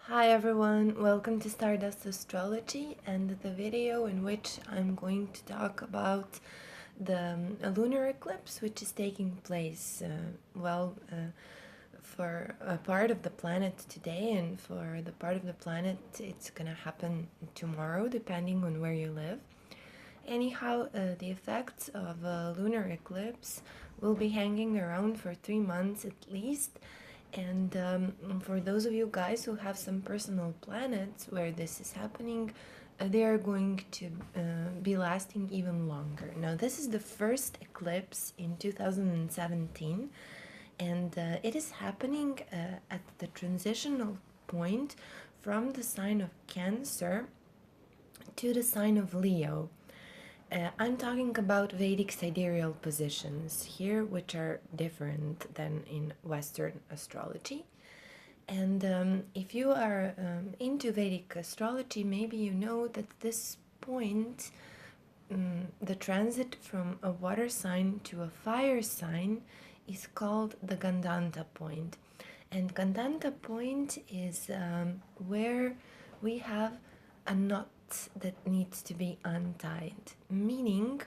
Hi everyone, welcome to Stardust Astrology and the video in which I'm going to talk about the lunar eclipse which is taking place, for a part of the planet today, and for the part of the planet it's gonna happen tomorrow depending on where you live. Anyhow, the effects of a lunar eclipse will be hanging around for 3 months at least. And for those of you guys who have some personal planets where this is happening, they are going to be lasting even longer. Now, this is the first eclipse in 2017, and it is happening at the transitional point from the sign of Cancer to the sign of Leo. I'm talking about Vedic sidereal positions here, which are different than in Western astrology. And if you are into Vedic astrology, maybe you know that this point, the transit from a water sign to a fire sign, is called the Gandanta point. And Gandanta point is where we have a knot that needs to be untied. Meaning,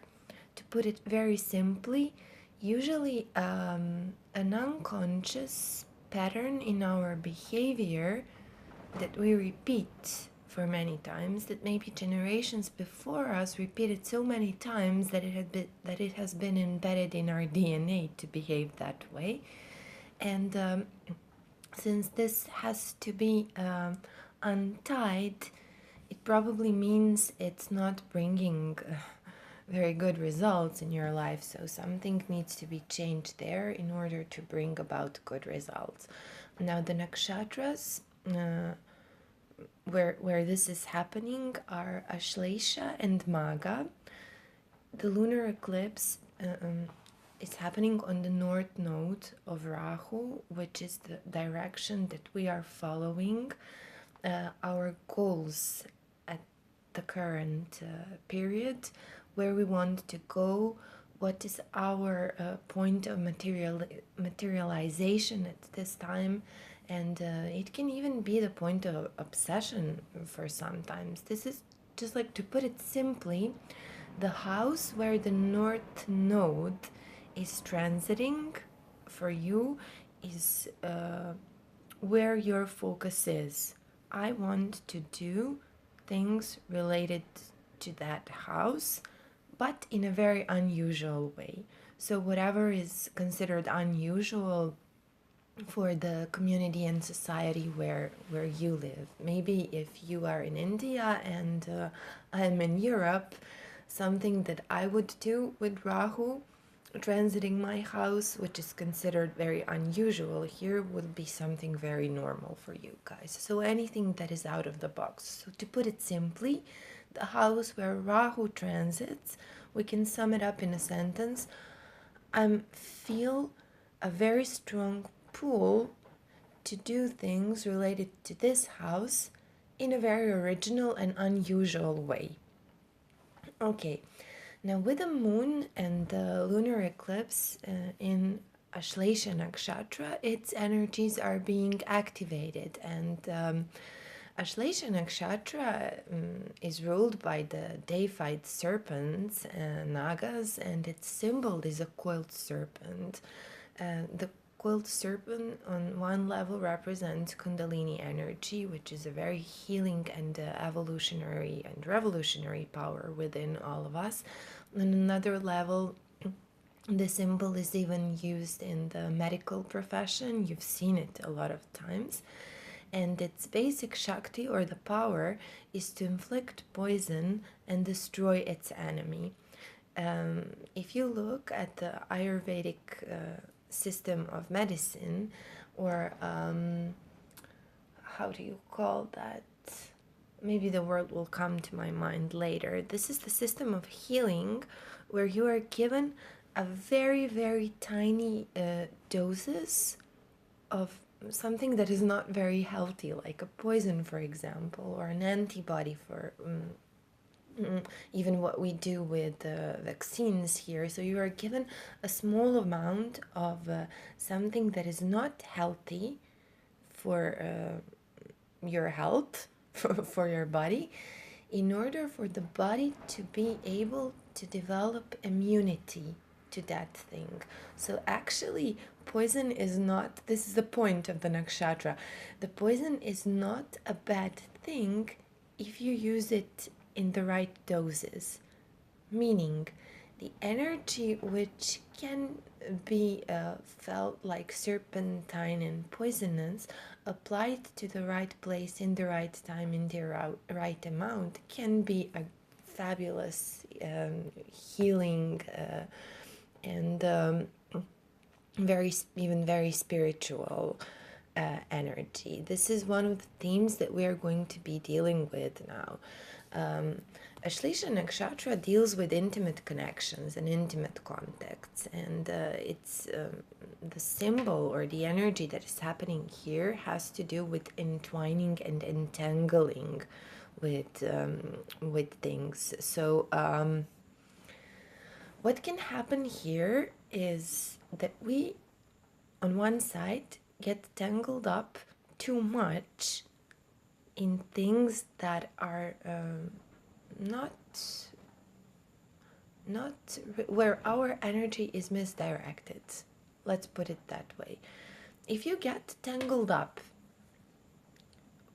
to put it very simply, usually an unconscious pattern in our behavior that we repeat for many times, that maybe generations before us repeated so many times that it has been embedded in our DNA to behave that way. And since this has to be untied, it probably means it's not bringing very good results in your life. So something needs to be changed there in order to bring about good results. Now, the nakshatras where this is happening are Ashlesha and Maga. The lunar eclipse is happening on the north node of Rahu, which is the direction that we are following our goals at the current period, where we want to go, what is our point of materialization at this time. And it can even be the point of obsession for sometimes. This is, just like to put it simply, the house where the north node is transiting for you is where your focus is. I want to do things related to that house, but in a very unusual way. So whatever is considered unusual for the community and society where you live. Maybe if you are in India and I'm in Europe, something that I would do with Rahu transiting my house, which is considered very unusual here, would be something very normal for you guys. So anything that is out of the box. So to put it simply, the house where Rahu transits, we can sum it up in a sentence: I feel a very strong pull to do things related to this house in a very original and unusual way. Okay, now with the moon and the lunar eclipse in Ashlesha nakshatra, its energies are being activated, and Ashlesha nakshatra is ruled by the deified serpents, nagas, and its symbol is a coiled serpent. The coiled serpent on one level represents Kundalini energy, which is a very healing and evolutionary and revolutionary power within all of us. On another level, the symbol is even used in the medical profession. You've seen it a lot of times. And its basic Shakti, or the power, is to inflict poison and destroy its enemy. If you look at the Ayurvedic system of medicine, or how do you call that? Maybe the word will come to my mind later. This is the system of healing where you are given a very, very tiny doses of something that is not very healthy, like a poison, for example, or an antibody for even what we do with vaccines here. So you are given a small amount of something that is not healthy for your health, for your body, in order for the body to be able to develop immunity to that thing. So actually, poison is not, this is the point of the nakshatra. The poison is not a bad thing if you use it in the right doses. Meaning, the energy which can be felt like serpentine and poisonous, applied to the right place in the right time in the right amount, can be a fabulous healing and very spiritual energy. This is one of the themes that we are going to be dealing with now. Ashlesha nakshatra deals with intimate connections and intimate contacts, and it's the symbol or the energy that is happening here has to do with entwining and entangling with things. So what can happen here is that we, on one side, get tangled up too much in things that are not where our energy is misdirected. Let's put it that way. If you get tangled up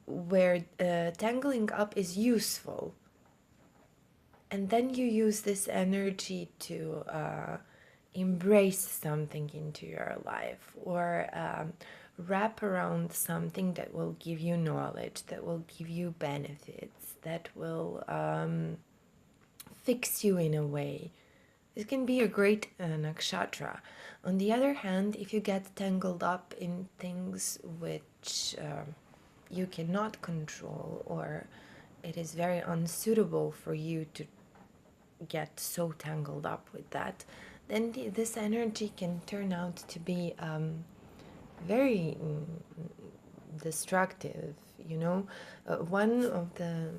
where tangling up is useful, and then you use this energy to embrace something into your life, or wrap around something that will give you knowledge, that will give you benefits, that will fix you in a way. This can be a great nakshatra. On the other hand, if you get tangled up in things which you cannot control, or it is very unsuitable for you to get so tangled up with that, then this energy can turn out to be very destructive. One of the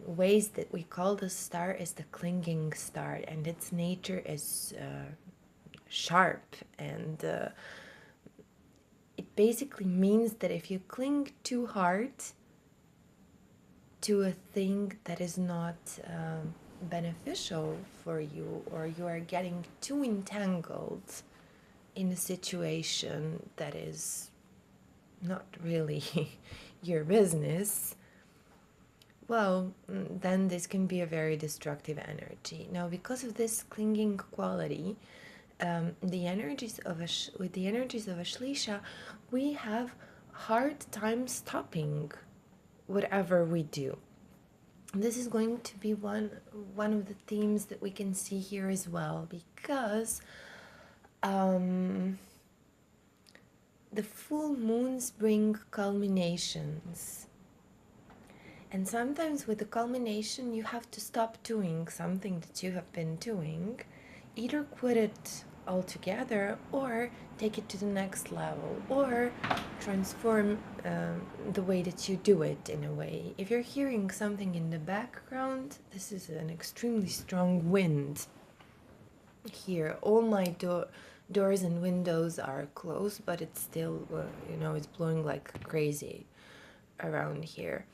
ways that we call the star is the clinging star, and its nature is sharp, and it basically means that if you cling too hard to a thing that is not beneficial for you, or you are getting too entangled in a situation that is not really your business, well, then this can be a very destructive energy. Now, because of this clinging quality, with the energies of Ashlesha, we have hard time stopping whatever we do. This is going to be one of the themes that we can see here as well, because the full moons bring culminations. And sometimes with the culmination, you have to stop doing something that you have been doing, either quit it altogether, or take it to the next level, or transform the way that you do it in a way. If you're hearing something in the background, this is an extremely strong wind here. All my doors and windows are closed, but it's still, it's blowing like crazy around here.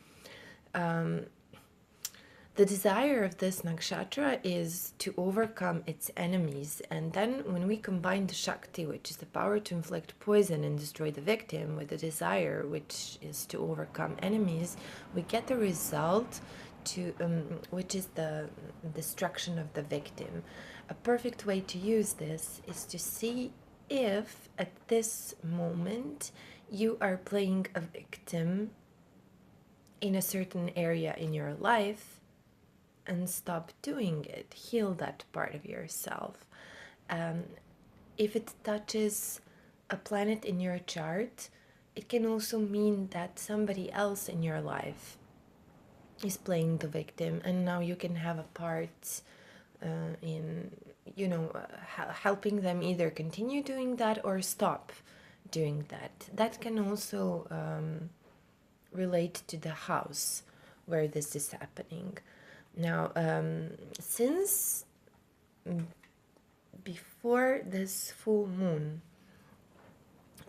The desire of this nakshatra is to overcome its enemies, and then when we combine the Shakti, which is the power to inflict poison and destroy the victim, with the desire, which is to overcome enemies, we get the result which is the destruction of the victim. A perfect way to use this is to see if at this moment you are playing a victim in a certain area in your life, and stop doing it. Heal that part of yourself. If it touches a planet in your chart, it can also mean that somebody else in your life is playing the victim, and now you can have a part in helping them either continue doing that or stop doing that. That can also relate to the house where this is happening. Now, since before this full moon,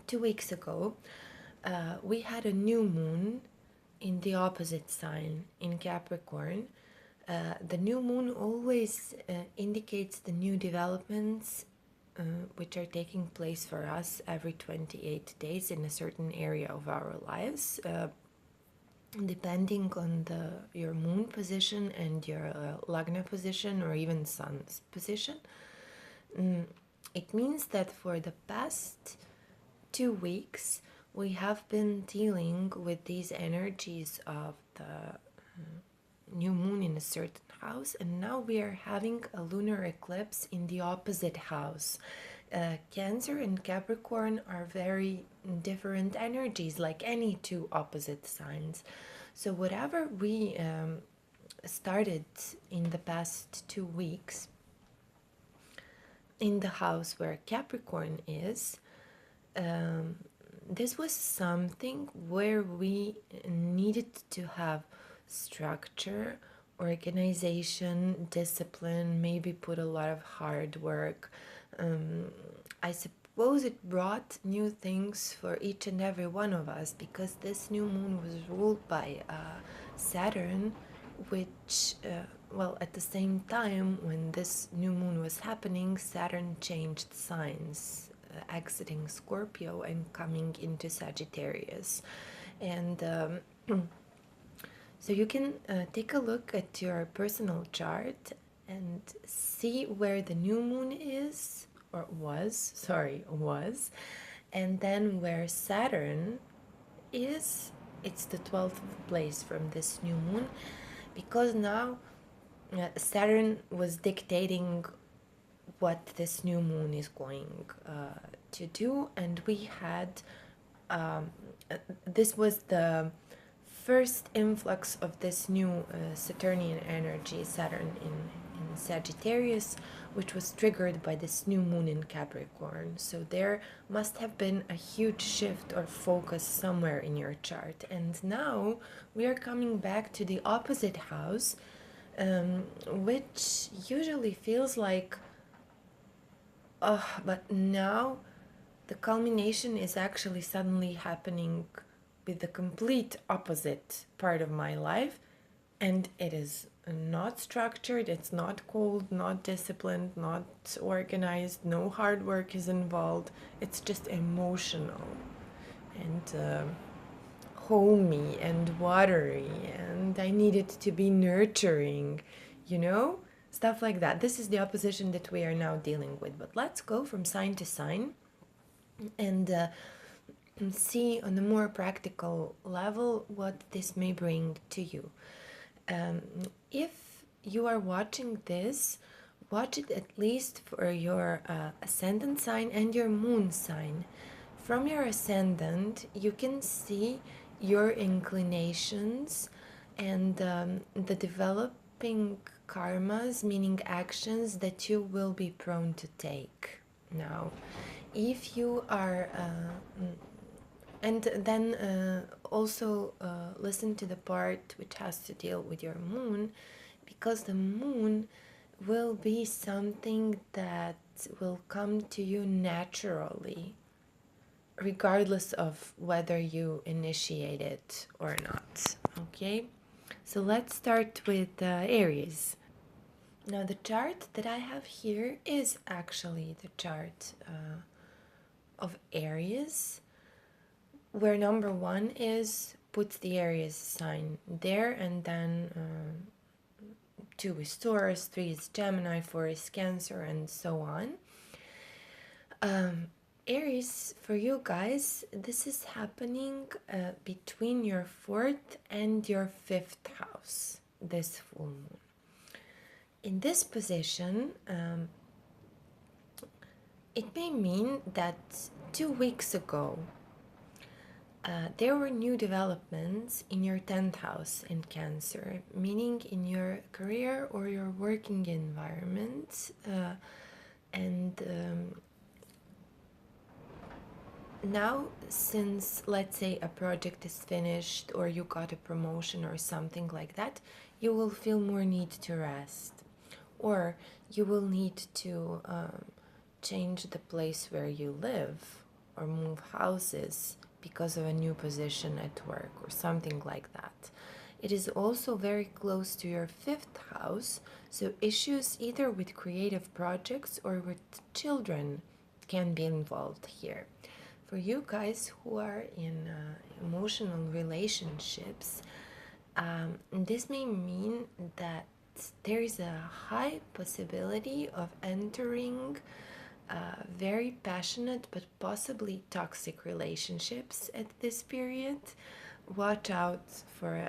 2 weeks ago, we had a new moon in the opposite sign in Capricorn. The new moon always indicates the new developments which are taking place for us every 28 days in a certain area of our lives, depending on your moon position and your lagna position or even sun's position. It means that for the past 2 weeks we have been dealing with these energies of the new moon in a certain house, and now we are having a lunar eclipse in the opposite house. Cancer and Capricorn are very different energies, like any two opposite signs. So whatever we started in the past 2 weeks in the house where Capricorn is, this was something where we needed to have structure, organization, discipline, maybe put a lot of hard work. I suppose it brought new things for each and every one of us, because this new moon was ruled by Saturn, which, well, at the same time when this new moon was happening, Saturn changed signs, exiting Scorpio and coming into Sagittarius. And so you can take a look at your personal chart and see where the new moon is, or was, and then where Saturn is. It's the 12th place from this new moon, because now Saturn was dictating what this new moon is going to do, and we had this was the first influx of this new Saturnian energy, Saturn in Sagittarius, which was triggered by this new moon in Capricorn. So there must have been a huge shift or focus somewhere in your chart. And now we are coming back to the opposite house, which usually feels like, oh, but now the culmination is actually suddenly happening with the complete opposite part of my life, and it is not structured, it's not cold, not disciplined, not organized, no hard work is involved. It's just emotional and homey and watery, and I need it to be nurturing, stuff like that. This is the opposition that we are now dealing with. But let's go from sign to sign and see on a more practical level what this may bring to you. If you are watching this, watch it at least for your ascendant sign and your moon sign. From your ascendant, you can see your inclinations and the developing karmas, meaning actions that you will be prone to take. Now, if you are and then also listen to the part which has to deal with your moon, because the moon will be something that will come to you naturally, regardless of whether you initiate it or not. Okay, so let's start with Aries. Now, the chart that I have here is actually the chart of Aries, where number 1 is, puts the Aries sign there, and then 2 is Taurus, 3 is Gemini, 4 is Cancer, and so on. Aries, for you guys, this is happening between your 4th and your 5th house, this full moon. In this position, it may mean that 2 weeks ago, there were new developments in your 10th house in Cancer, meaning in your career or your working environment. Now, since, let's say, a project is finished or you got a promotion or something like that, you will feel more need to rest, or you will need to change the place where you live or move houses because of a new position at work or something like that. It is also very close to your fifth house, so issues either with creative projects or with children can be involved here. For you guys who are in emotional relationships, this may mean that there is a high possibility of entering very passionate but possibly toxic relationships at this period. Watch out for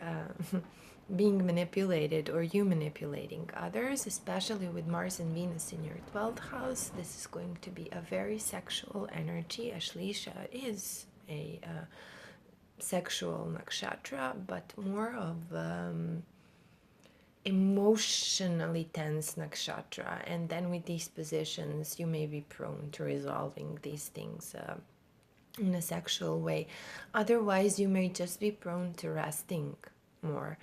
being manipulated or you manipulating others, especially with Mars and Venus in your 12th house. This is going to be a very sexual energy. Ashlesha is a sexual nakshatra, but more of emotionally tense nakshatra. And then with these positions, you may be prone to resolving these things in a sexual way. Otherwise, you may just be prone to resting more.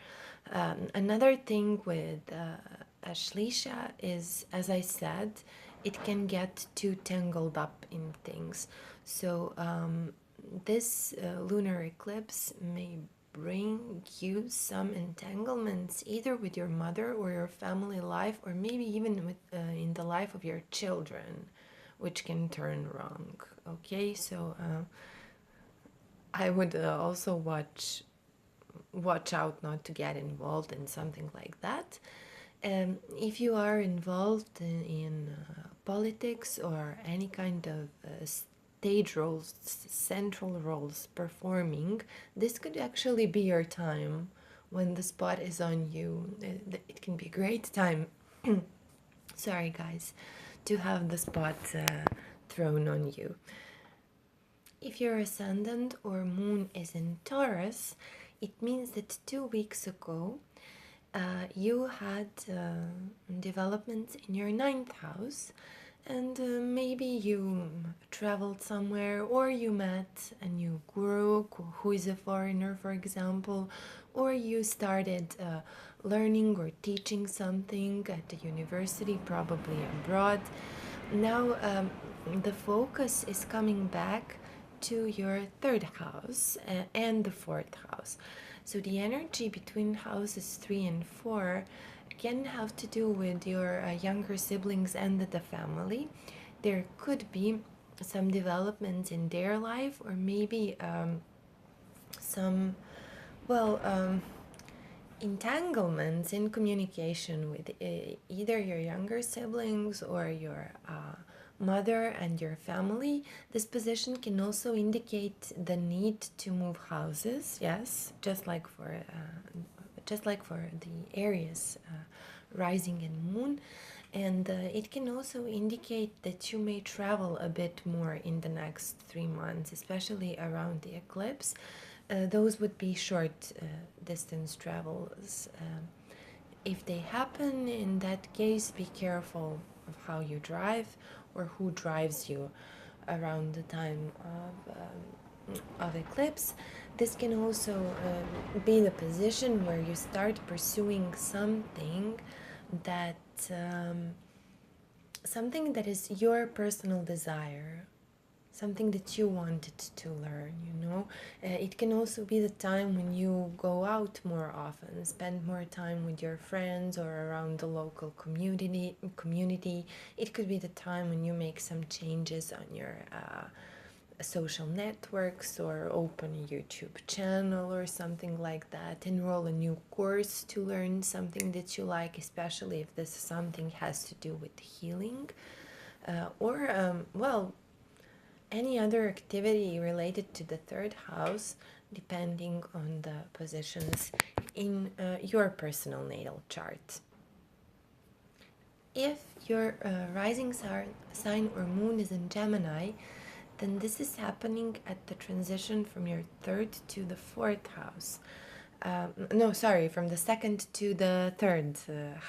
Another thing with Ashlesha is, as I said, it can get too tangled up in things. So this lunar eclipse may bring you some entanglements either with your mother or your family life, or maybe even with in the life of your children, which can turn wrong. Okay, so I would also watch out not to get involved in something like that. If you are involved in politics or any kind of stage roles, central roles performing, this could actually be your time when the spot is on you. It can be a great time, sorry guys, to have the spot thrown on you. If your ascendant or moon is in Taurus, it means that 2 weeks ago you had developments in your ninth house, and maybe you traveled somewhere, or you met a new guru who is a foreigner, for example, or you started learning or teaching something at the university, probably abroad. Now the focus is coming back to your third house and the fourth house. So the energy between houses 3 and 4 can have to do with your younger siblings and the family. There could be some developments in their life, or maybe some, well, entanglements in communication with either your younger siblings or your mother and your family. This position can also indicate the need to move houses, yes, just like for the Aries rising and moon. And it can also indicate that you may travel a bit more in the next 3 months, especially around the eclipse. Those would be short distance travels. If they happen, in that case, be careful of how you drive or who drives you around the time of eclipse. This can also be the position where you start pursuing something that is your personal desire, something that you wanted to learn, you know. It can also be the time when you go out more often, spend more time with your friends or around the local community. It could be the time when you make some changes on your social networks, or open a YouTube channel or something like that, enroll a new course to learn something that you like, especially if this something has to do with healing, or well, any other activity related to the third house, depending on the positions in your personal natal chart. If your rising sign or moon is in Gemini, then this is happening at the transition from your third to the fourth house. No, sorry, from the second to the third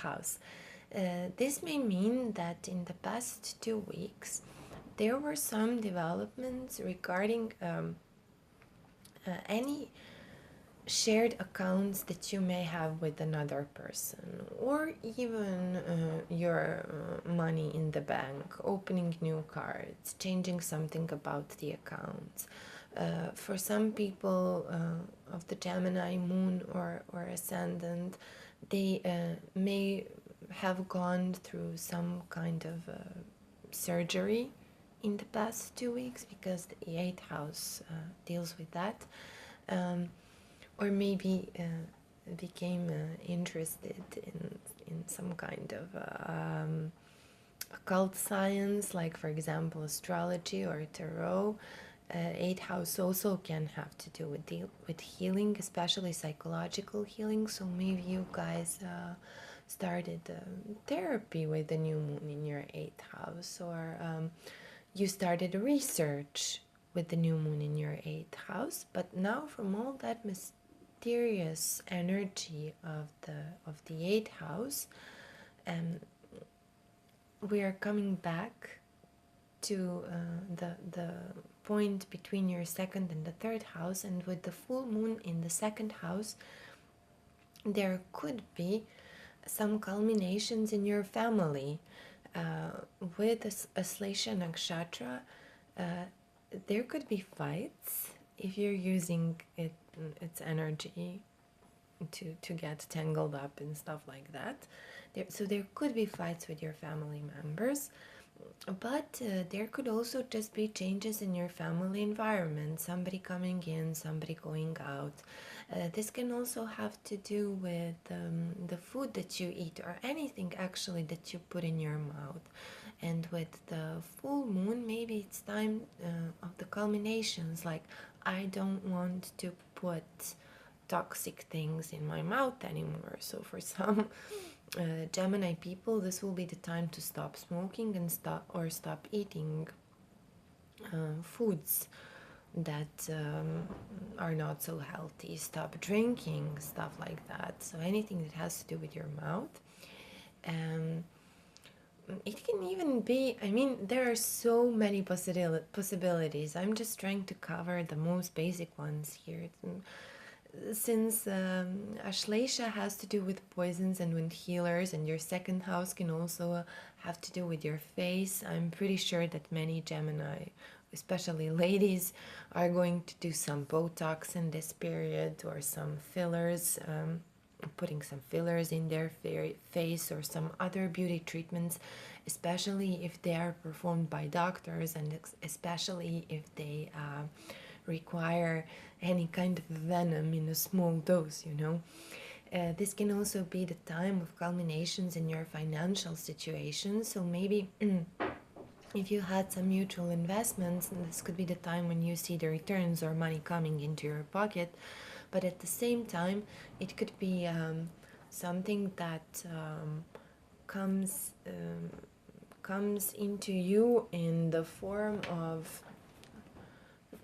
house. This may mean that in the past 2 weeks, there were some developments regarding any shared accounts that you may have with another person, or even your money in the bank, opening new cards, changing something about the accounts. For some people of the Gemini moon or ascendant, they may have gone through some kind of surgery in the past 2 weeks, because the eighth house deals with that, or maybe became interested in some kind of occult science, like for example astrology or tarot. Eighth house also can have to do with healing, especially psychological healing. So maybe you guys started therapy with the new moon in your eighth house, or you started research with the new moon in your eighth house. But now, from all that mysterious energy of the eighth house, we are coming back to the point between your second and the third house, and with the full moon in the second house, there could be some culminations in your family. With Ashlesha nakshatra, there could be fights if you're using its energy to get tangled up and stuff like that. So there could be fights with your family members, but there could also just be changes in your family environment, somebody coming in, somebody going out. This can also have to do with the food that you eat, or anything actually that you put in your mouth. And with the full moon, maybe it's time of the culminations, like I don't want to put toxic things in my mouth anymore. So for some Gemini people, this will be the time to stop smoking and stop eating foods that are not so healthy. Stop drinking, stuff like that. So anything that has to do with your mouth. It can even be, I mean, there are so many possibilities. I'm just trying to cover the most basic ones here. Since Ashlesha has to do with poisons and with healers, and your second house can also have to do with your face, I'm pretty sure that many Gemini, especially ladies, are going to do some Botox in this period, or some fillers, putting some fillers in their face, or some other beauty treatments, especially if they are performed by doctors, and especially if they require any kind of venom in a small dose, you know. This can also be the time of culminations in your financial situation. So maybe if you had some mutual investments, this could be the time when you see the returns or money coming into your pocket. But at the same time, it could be something that comes into you in the form of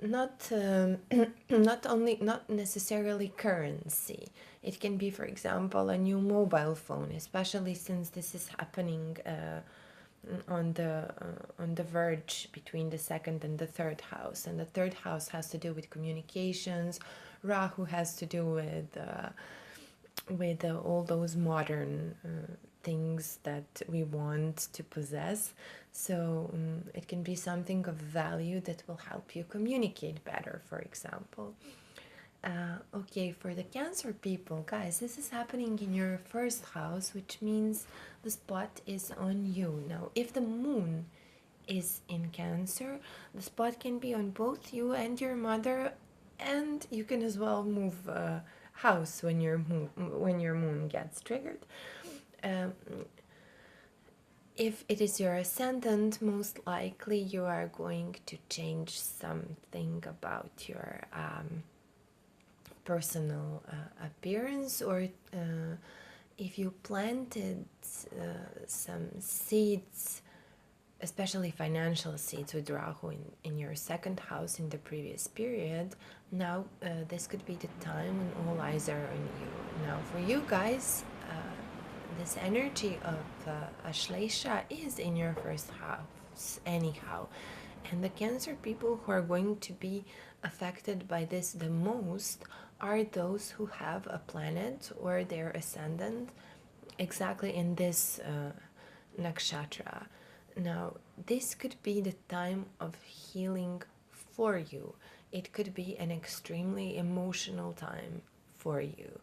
not not necessarily currency. It can be, for example, a new mobile phone, especially since this is happening on the verge between the second and the third house, and the third house has to do with communications. Rahu has to do with all those modern things that we want to possess. So it can be something of value that will help you communicate better, for example. Okay, for the Cancer people, guys, this is happening in your first house, which means the spot is on you. Now, if the moon is in Cancer, the spot can be on both you and your mother, and you can as well move house when your moon gets triggered. If it is your ascendant, most likely you are going to change something about your personal appearance, or if you planted some seeds, especially financial seeds with Rahu in your second house in the previous period, now this could be the time when all eyes are on you. Now for you guys, this energy of Ashlesha is in your first house anyhow, and the Cancer people who are going to be affected by this the most are those who have a planet or their ascendant exactly in this nakshatra. Now, this could be the time of healing for you. it could be an extremely emotional time for you.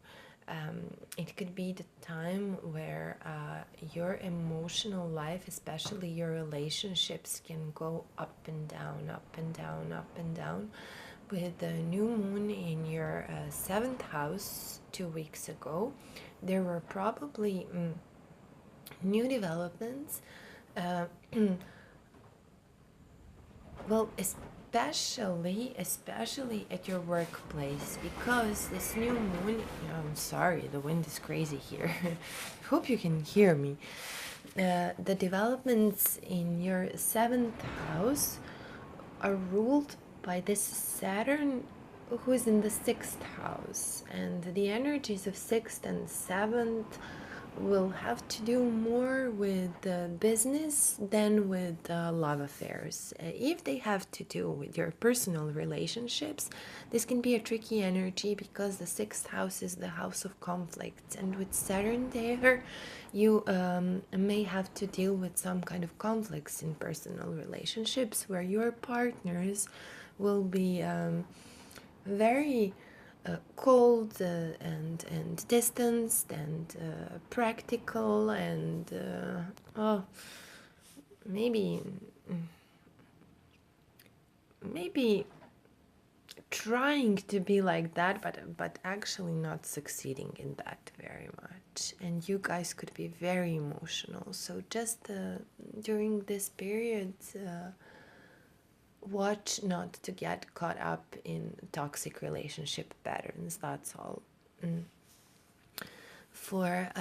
It could be the time where your emotional life, especially your relationships, can go up and down, up and down, up and down. With the new moon in your seventh house 2 weeks ago, there were probably new developments. Uh, well, especially at your workplace, because this new moon. I'm sorry, the wind is crazy here. Hope you can hear me. The developments in your seventh house are ruled by this Saturn who is in the sixth house, and the energies of sixth and seventh will have to do more with business than with love affairs. If they have to do with your personal relationships, this can be a tricky energy because the sixth house is the house of conflicts, and with Saturn there, you may have to deal with some kind of conflicts in personal relationships where your partners will be very cold and distanced and practical and maybe maybe trying to be like that, but actually not succeeding in that very much. And you guys could be very emotional. So just during this period. Watch not to get caught up in toxic relationship patterns. That's all. For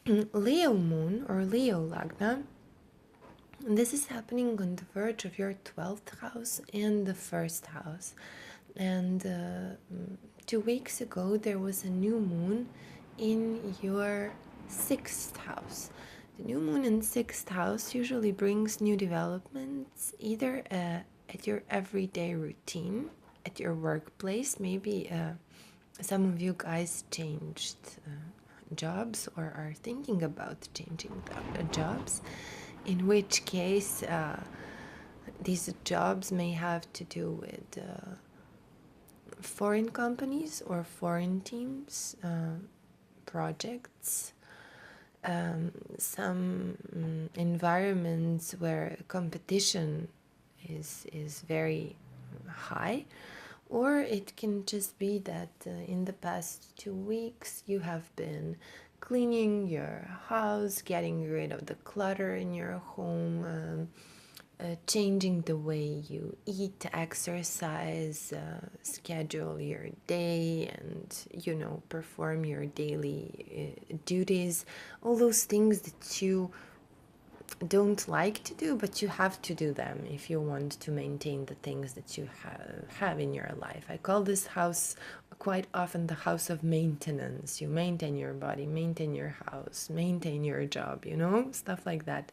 Leo moon or Leo lagna, this is happening on the verge of your 12th house and the first house. And 2 weeks ago, there was a new moon in your sixth house. The new moon in sixth house usually brings new developments, either at your everyday routine, at your workplace. Maybe some of you guys changed jobs or are thinking about changing jobs, in which case these jobs may have to do with foreign companies or foreign teams, projects, some environments where competition is very high, or it can just be that in the past 2 weeks you have been cleaning your house, getting rid of the clutter in your home, changing the way you eat, exercise, schedule your day, and perform your daily duties, all those things that you don't like to do, but you have to do them if you want to maintain the things that you have in your life. I call this house quite often the house of maintenance. You maintain your body, maintain your house, maintain your job, stuff like that.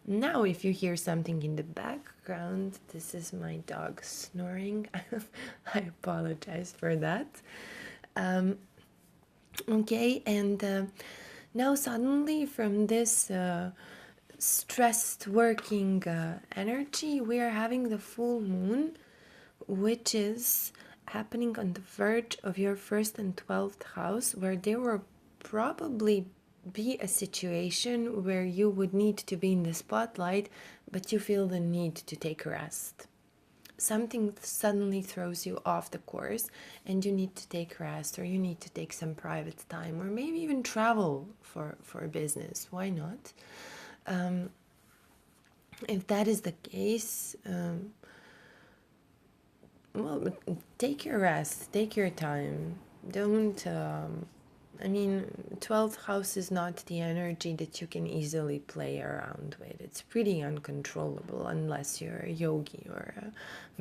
Now, if you hear something in the background, this is my dog snoring. I apologize for that. Okay, and now suddenly from this stressed working energy, we are having the full moon, which is happening on the verge of your first and 12th house, where there will probably be a situation where you would need to be in the spotlight, but you feel the need to take a rest. Something suddenly throws you off the course and you need to take rest, or you need to take some private time, or maybe even travel for business. Why not? If that is the case, well, take your rest, take your time. Don't, 12th house is not the energy that you can easily play around with. It's pretty uncontrollable unless you're a yogi or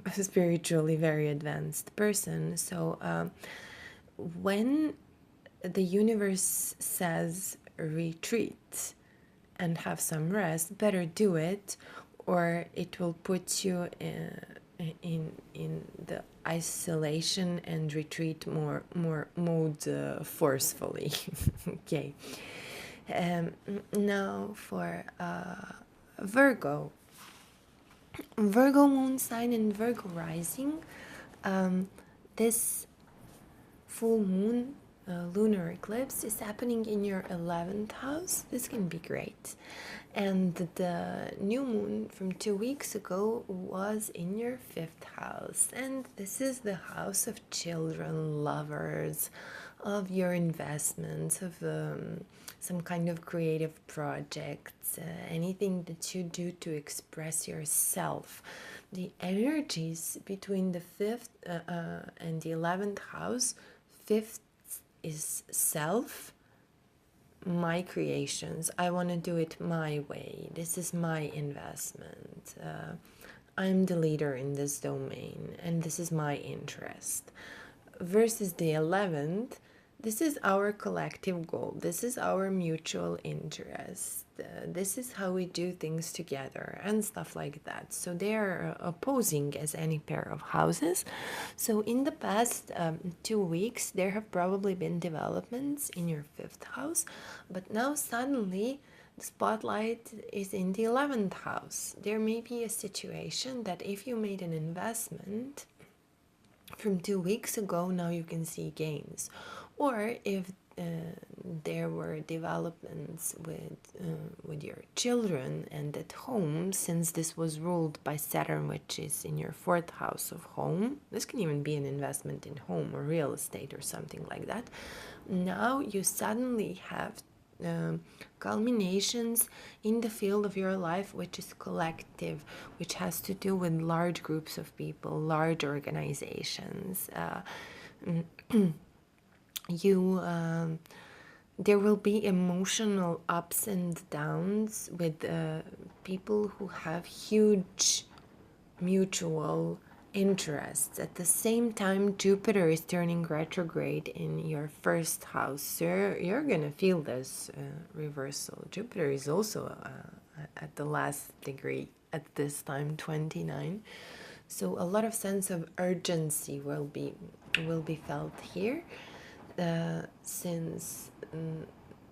a spiritually very advanced person. So when the universe says retreat and have some rest, better do it, or it will put you in the isolation and retreat more mode forcefully. Okay. Now for Virgo moon sign and Virgo rising. This full moon lunar eclipse is happening in your 11th house. This can be great. And the new moon from 2 weeks ago was in your 5th house. And this is the house of children, lovers, of your investments, of some kind of creative projects, anything that you do to express yourself. The energies between the 5th and the 11th house, 5th is self, my creations. I want to do it my way. This is my investment. I'm the leader in this domain, and this is my interest. Versus the 11th, this is our collective goal. This is our mutual interest. This is how we do things together and stuff like that. So they are opposing as any pair of houses. So in the past 2 weeks, there have probably been developments in your 5th house, but now suddenly the spotlight is in the 11th house. There may be a situation that if you made an investment from 2 weeks ago, now you can see gains. Or if there were developments with your children and at home, since this was ruled by Saturn, which is in your 4th house of home. This can even be an investment in home or real estate or something like that. Now you suddenly have culminations in the field of your life, which is collective, which has to do with large groups of people, large organizations. There will be emotional ups and downs with people who have huge mutual interests. At the same time, Jupiter is turning retrograde in your 1st house. So you're gonna feel this reversal. Jupiter is also at the last degree at this time, 29. So a lot of sense of urgency will be felt here, since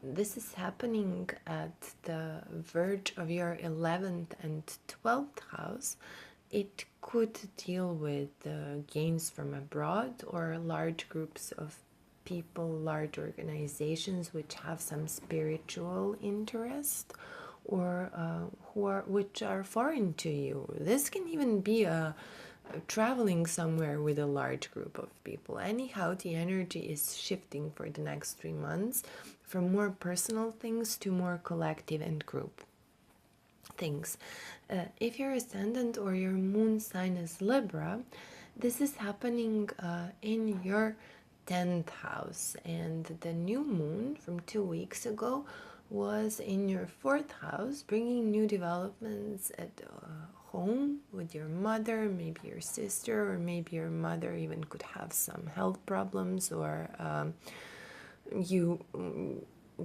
this is happening at the verge of your 11th and 12th house. It could deal with gains from abroad or large groups of people, large organizations which have some spiritual interest, or which are foreign to you. This can even be traveling somewhere with a large group of people. Anyhow, the energy is shifting for the next 3 months from more personal things to more collective and group things. If your ascendant or your moon sign is Libra, this is happening in your 10th house, and the new moon from 2 weeks ago was in your 4th house, bringing new developments at home with your mother, maybe your sister, or maybe your mother even could have some health problems, or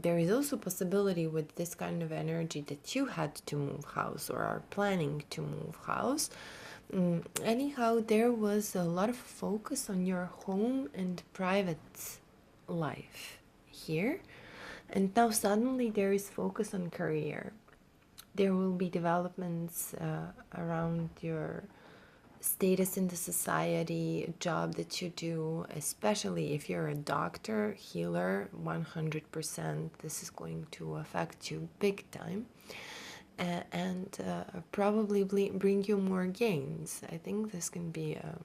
there is also possibility with this kind of energy that you had to move house or are planning to move house. Anyhow, there was a lot of focus on your home and private life here, and now suddenly there is focus on career. There will be developments around your status in the society, a job that you do, especially if you're a doctor, healer, 100%. This is going to affect you big time, and probably bring you more gains. I think this can be a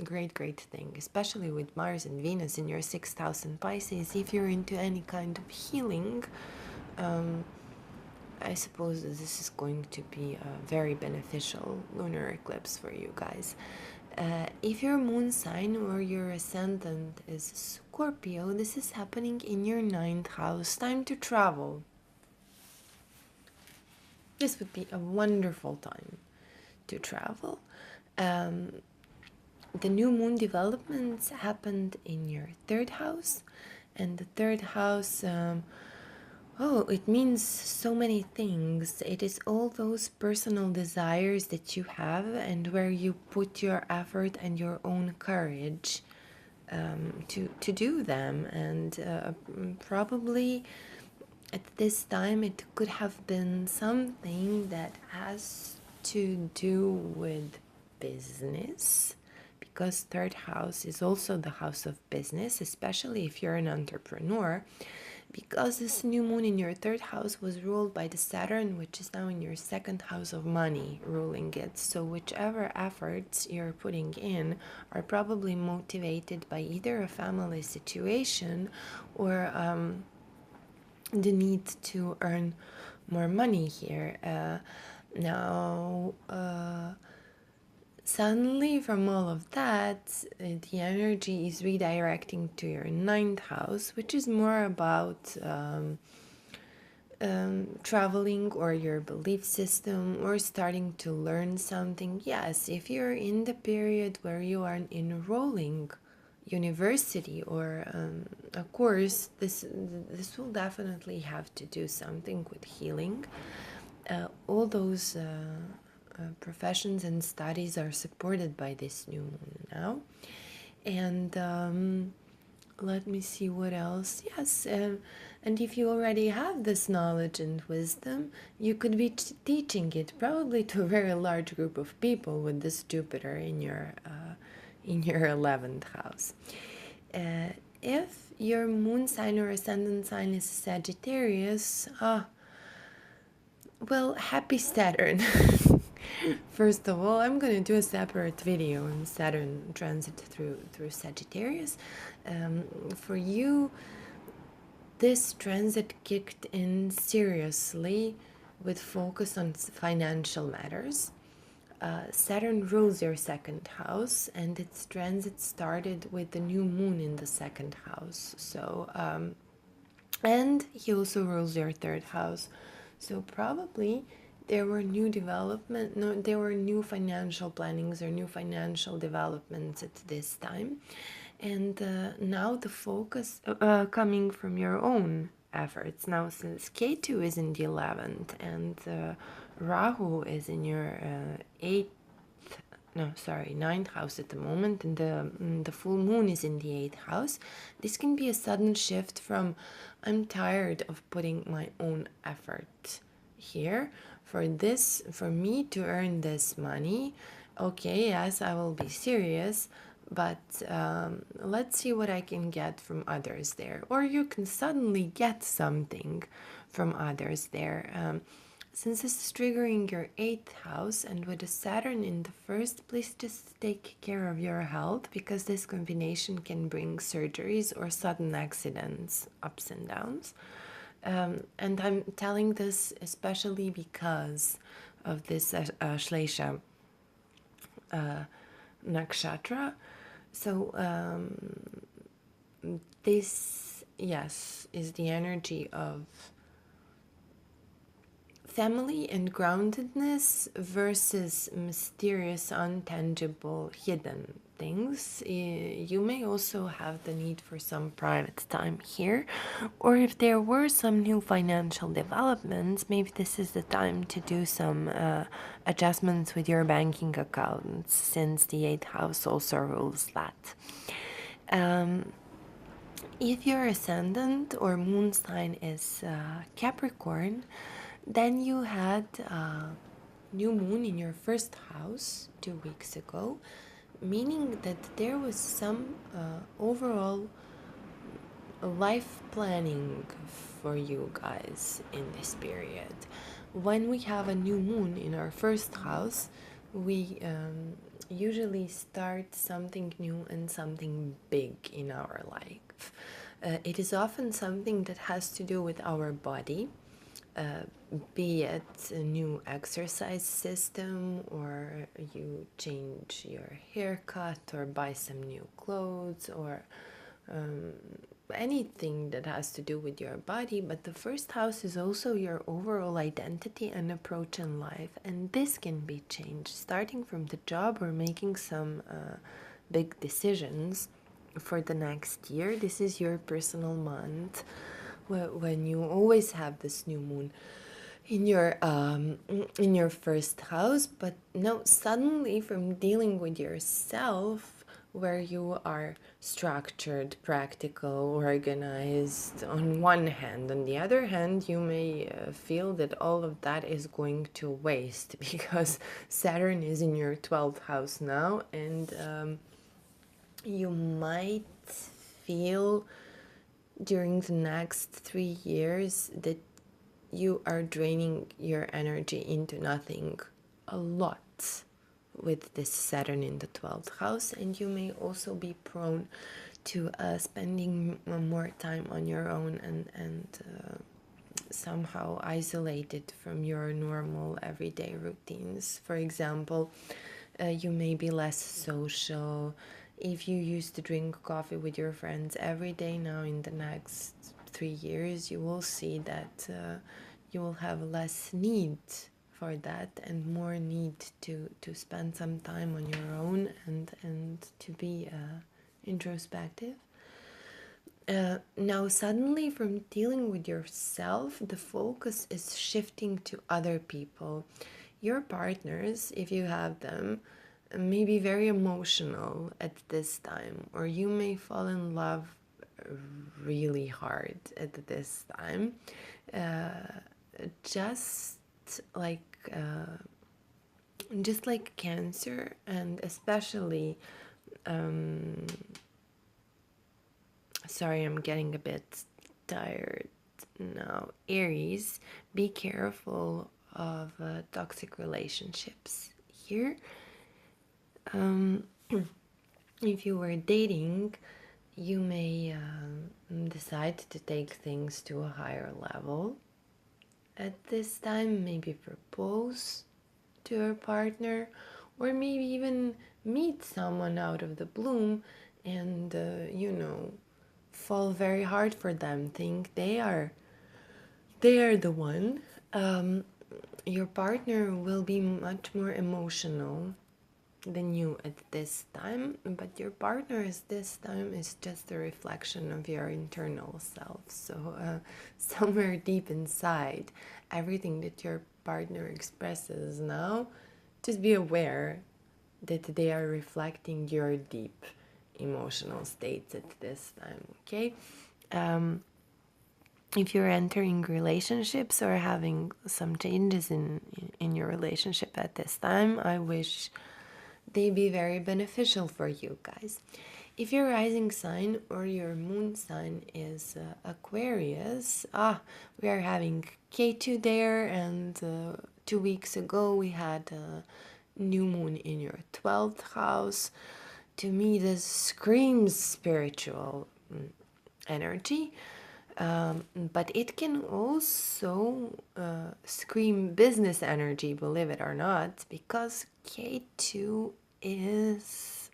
great thing, especially with Mars and Venus in your 6th house in Pisces. If you're into any kind of healing, I suppose this is going to be a very beneficial lunar eclipse for you guys. If your moon sign or your ascendant is Scorpio, this is happening in your 9th house. Time to travel. This would be a wonderful time to travel. The new moon developments happened in your 3rd house, and the 3rd house, it means so many things. It is all those personal desires that you have and where you put your effort and your own courage to do them. And probably at this time it could have been something that has to do with business, because third house is also the house of business, especially if you're an entrepreneur, because this new moon in your third house was ruled by the Saturn, which is now in your second house of money, ruling it. So whichever efforts you're putting in are probably motivated by either a family situation or the need to earn more money here. Now, suddenly from all of that, the energy is redirecting to your ninth house, which is more about traveling or your belief system or starting to learn something. Yes, if you're in the period where you are enrolling university or a course, this will definitely have to do something with healing. All those professions and studies are supported by this new moon now. And let me see what else. Yes, and if you already have this knowledge and wisdom, you could be teaching it probably to a very large group of people with this Jupiter in your 11th house. If your moon sign or ascendant sign is Sagittarius, well, happy Saturn. First of all, I'm going to do a separate video on Saturn transit through Sagittarius. For you, this transit kicked in seriously with focus on financial matters. Saturn rules your second house, and its transit started with the new moon in the second house. So, and he also rules your third house. So probably there were new there were new financial plannings or new financial developments at this time. And now the focus coming from your own efforts. Now, since Ketu is in the 11th and Rahu is in your 9th house at the moment, and the full moon is in the 8th house, this can be a sudden shift from I'm tired of putting my own effort here for me to earn this money. Okay, yes, I will be serious, but let's see what I can get from others there. Or you can suddenly get something from others there. Since this is triggering your 8th house, and with a Saturn in the first, please just take care of your health, because this combination can bring surgeries or sudden accidents, ups and downs. And I'm telling this especially because of this Ashlesha nakshatra. So this, yes, is the energy of family and groundedness versus mysterious, untangible, hidden things. You may also have the need for some private time here, or if there were some new financial developments, maybe this is the time to do some adjustments with your banking accounts, since the 8th house also rules that. If your ascendant or moon sign is Capricorn, then you had new moon in your first house 2 weeks ago, meaning that there was some overall life planning for you guys in this period. When we have a new moon in our first house, we usually start something new and something big in our life. It is often something that has to do with our body. Be it a new exercise system, or you change your haircut, or buy some new clothes, or anything that has to do with your body. But the first house is also your overall identity and approach in life, and this can be changed starting from the job or making some big decisions for the next year. This is your personal month when you always have this new moon in your first house. But no, suddenly from dealing with yourself, where you are structured, practical, organized on one hand, on the other hand you may feel that all of that is going to waste because Saturn is in your 12th house now, and You might feel during the next 3 years that you are draining your energy into nothing a lot with this Saturn in the 12th house, and you may also be prone to spending more time on your own and somehow isolated from your normal everyday routines. For example, you may be less social. If you used to drink coffee with your friends every day, now in the next 3 years, you will see that you will have less need for that and more need to spend some time on your own and to be introspective. Now, suddenly, from dealing with yourself, the focus is shifting to other people. Your partners, if you have them, may be very emotional at this time, or you may fall in love really hard at this time. Just like uh, just like Cancer, and especially sorry, I'm getting a bit tired now. Aries, be careful of toxic relationships here. If you were dating, you may decide to take things to a higher level at this time, maybe propose to your partner, or maybe even meet someone out of the bloom and, fall very hard for them, think they are the one. Your partner will be much more emotional than you at this time, but your partner is this time is just a reflection of your internal self. So somewhere deep inside, everything that your partner expresses now, just be aware that they are reflecting your deep emotional states at this time. Okay. If you're entering relationships or having some changes in your relationship at this time, I wish they be very beneficial for you guys. If your rising sign or your moon sign is Aquarius, we are having K2 there, and 2 weeks ago we had a new moon in your 12th house. To me, this screams spiritual energy. But it can also scream business energy, believe it or not, because K2 is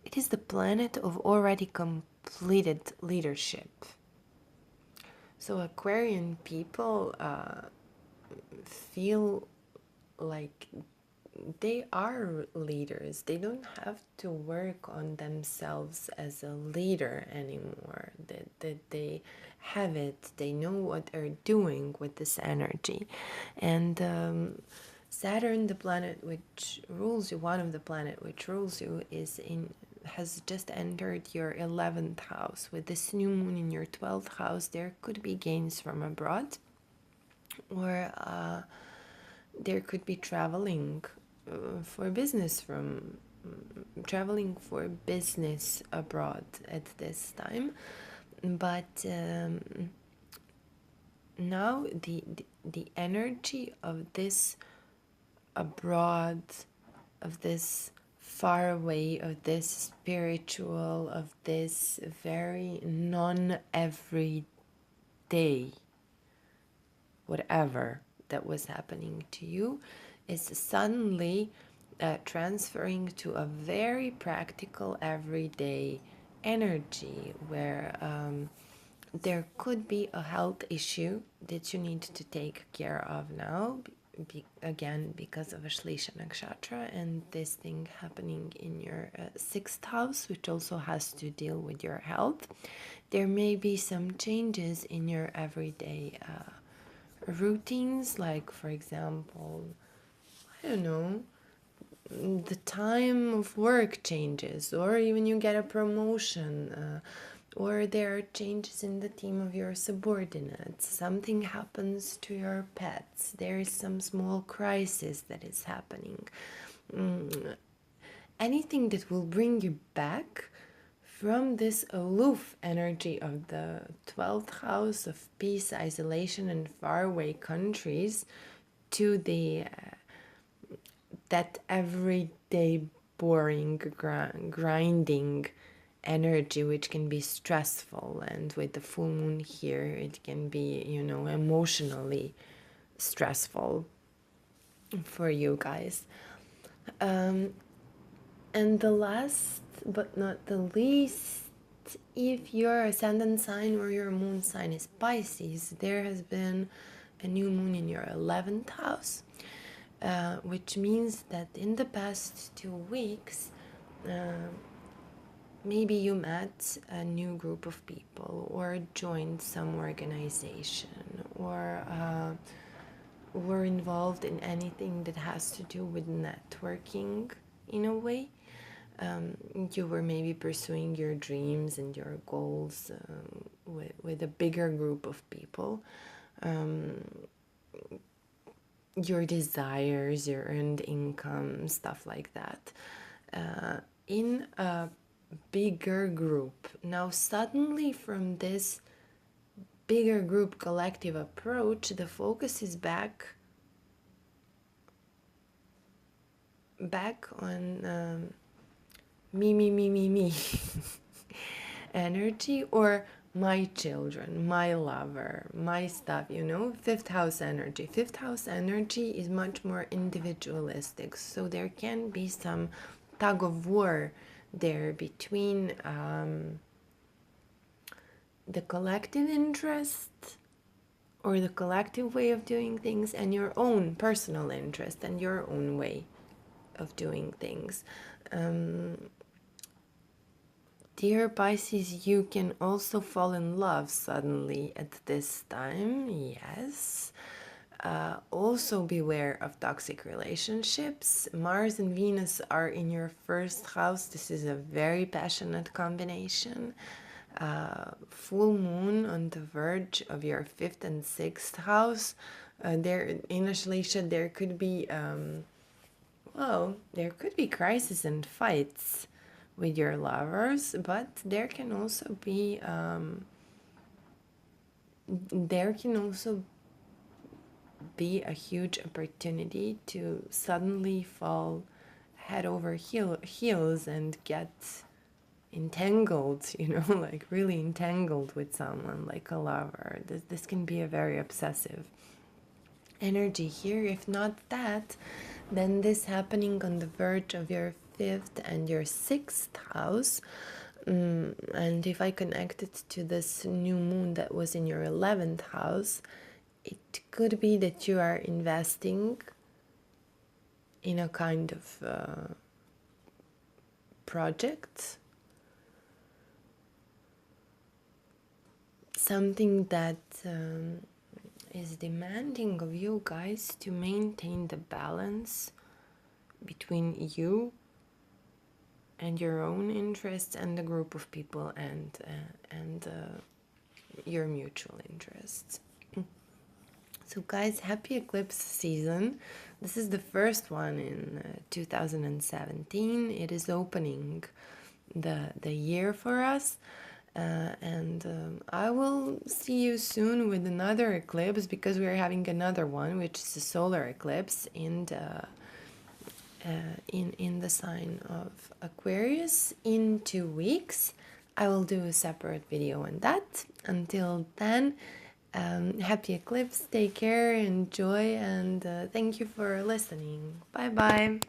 it is the planet of already completed leadership. So Aquarian people feel like they are leaders. They don't have to work on themselves as a leader anymore. That they have it. They know what they're doing with this energy. And Saturn, the planet which rules you, one of the planet which rules you, has just entered your 11th house. With this new moon in your 12th house, there could be gains from abroad, or there could be traveling for business traveling for business abroad at this time. But now the energy of this abroad, of this far away, of this spiritual, of this very non-everyday whatever that was happening to you, is suddenly transferring to a very practical everyday energy where there could be a health issue that you need to take care of now, again because of Ashlesha nakshatra and this thing happening in your 6th house, which also has to deal with your health. There may be some changes in your everyday routines, like for example, I don't know, the time of work changes, or even you get a promotion, or there are changes in the team of your subordinates, something happens to your pets, there is some small crisis that is happening. anything that will bring you back from this aloof energy of the 12th house of peace, isolation, and faraway countries to the that everyday boring grinding energy, which can be stressful, and with the full moon here it can be, you know, emotionally stressful for you guys. And the last but not the least, if your ascendant sign or your moon sign is Pisces, there has been a new moon in your 11th house, which means that in the past 2 weeks, maybe you met a new group of people or joined some organization or were involved in anything that has to do with networking in a way. You were maybe pursuing your dreams and your goals with a bigger group of people. Your desires, your earned income, stuff like that. In a bigger group. Now, suddenly, from this bigger group collective approach, the focus is back on me energy, or my children, my lover, my stuff, you know. Fifth house energy. Fifth house energy is much more individualistic, so there can be some tug of war there between the collective interest or the collective way of doing things and your own personal interest and your own way of doing things. Dear Pisces, you can also fall in love suddenly at this time, yes. Also beware of toxic relationships. Mars and Venus are in your first house. This is a very passionate combination. Full moon on the verge of your 5th and 6th house. There in Ashlesha, there could be there could be crises and fights with your lovers, but there can also be a huge opportunity to suddenly fall head over heels and get entangled, you know, like really entangled with someone, like a lover. This can be a very obsessive energy here. If not that, then this happening on the verge of your 5th and your 6th house. And if I connect it to this new moon that was in your 11th house, it could be that you are investing in a kind of project, something that is demanding of you guys to maintain the balance between you and your own interests and the group of people and your mutual interests. So guys, happy eclipse season. This is the first one in 2017. It is opening the year for us. And I will see you soon with another eclipse, because we are having another one, which is a solar eclipse in the sign of Aquarius in 2 weeks. I will do a separate video on that. Until then, happy eclipse, take care, enjoy, and thank you for listening. Bye bye.